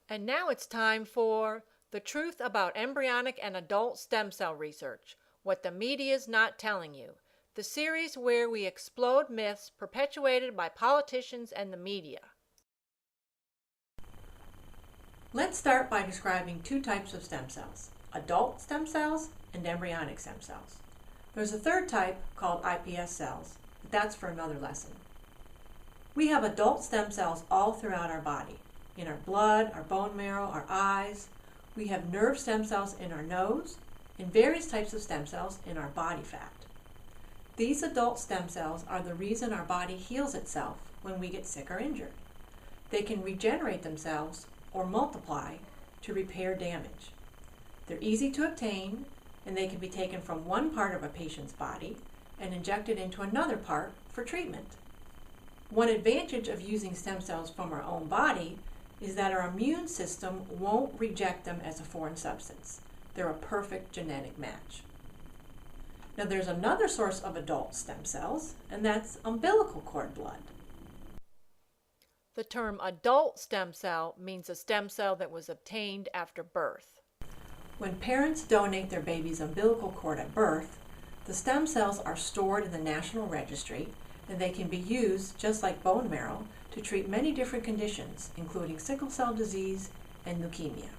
And now it's time for The Truth About Embryonic and Adult Stem Cell Research, What the Media's Not Telling You, the series where we explode myths perpetuated by politicians and the media. Let's start by describing two types of stem cells, adult stem cells and embryonic stem cells. There's a third type called iPS cells, but that's for another lesson. We have adult stem cells all throughout our body, in our blood, our bone marrow, our eyes. We have nerve stem cells in our nose, and various types of stem cells in our body fat. These adult stem cells are the reason our body heals itself when we get sick or injured. They can regenerate themselves or multiply to repair damage. They're easy to obtain, and they can be taken from one part of a patient's body and injected into another part for treatment. One advantage of using stem cells from our own body is that our immune system won't reject them as a foreign substance. They're a perfect genetic match. Now there's another source of adult stem cells, and that's umbilical cord blood. The term adult stem cell means a stem cell that was obtained after birth. When parents donate their baby's umbilical cord at birth, the stem cells are stored in the National Registry, and they can be used, just like bone marrow, to treat many different conditions, including sickle cell disease and leukemia.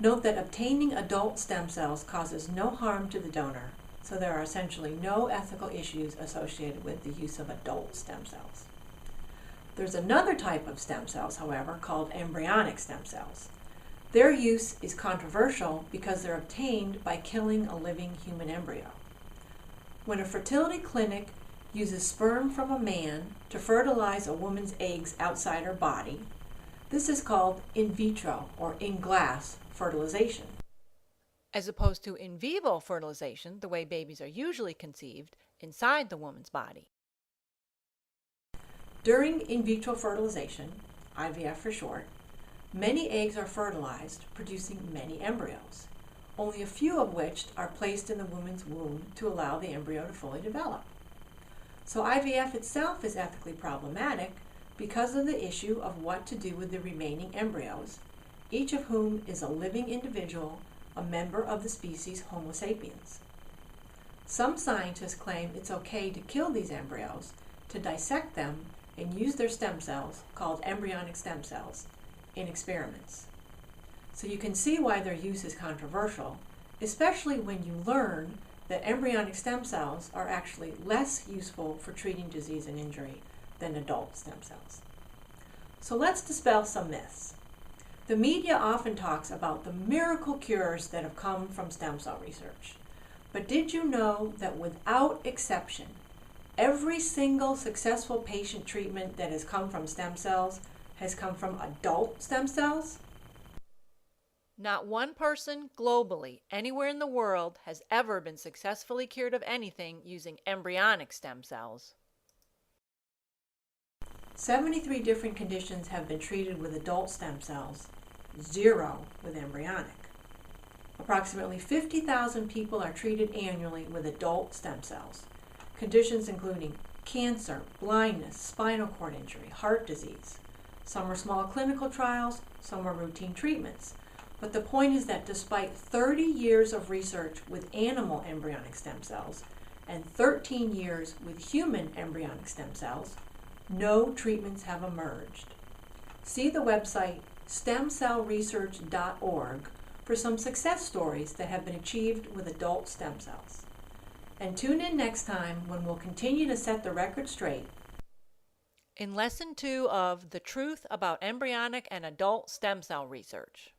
Note that obtaining adult stem cells causes no harm to the donor, so there are essentially no ethical issues associated with the use of adult stem cells. There's another type of stem cells, however, called embryonic stem cells. Their use is controversial because they're obtained by killing a living human embryo. When a fertility clinic uses sperm from a man to fertilize a woman's eggs outside her body, this is called in vitro or in glass fertilization. As opposed to in vivo fertilization, the way babies are usually conceived inside the woman's body. During in vitro fertilization, IVF for short, many eggs are fertilized, producing many embryos, only a few of which are placed in the woman's womb to allow the embryo to fully develop. So IVF itself is ethically problematic because of the issue of what to do with the remaining embryos, each of whom is a living individual, a member of the species Homo sapiens. Some scientists claim it's okay to kill these embryos, to dissect them, and use their stem cells, called embryonic stem cells, in experiments. So you can see why their use is controversial, especially when you learn that embryonic stem cells are actually less useful for treating disease and injury than adult stem cells. So let's dispel some myths. The media often talks about the miracle cures that have come from stem cell research. But did you know that without exception, every single successful patient treatment that has come from stem cells has come from adult stem cells? Not one person globally, anywhere in the world, has ever been successfully cured of anything using embryonic stem cells. 73 different conditions have been treated with adult stem cells, 0 with embryonic. Approximately 50,000 people are treated annually with adult stem cells. Conditions including cancer, blindness, spinal cord injury, heart disease. Some are small clinical trials, some are routine treatments. But the point is that despite 30 years of research with animal embryonic stem cells and 13 years with human embryonic stem cells, no treatments have emerged. See the website stemcellresearch.org for some success stories that have been achieved with adult stem cells. And tune in next time when we'll continue to set the record straight In Lesson 2 of The Truth About Embryonic and Adult Stem Cell Research.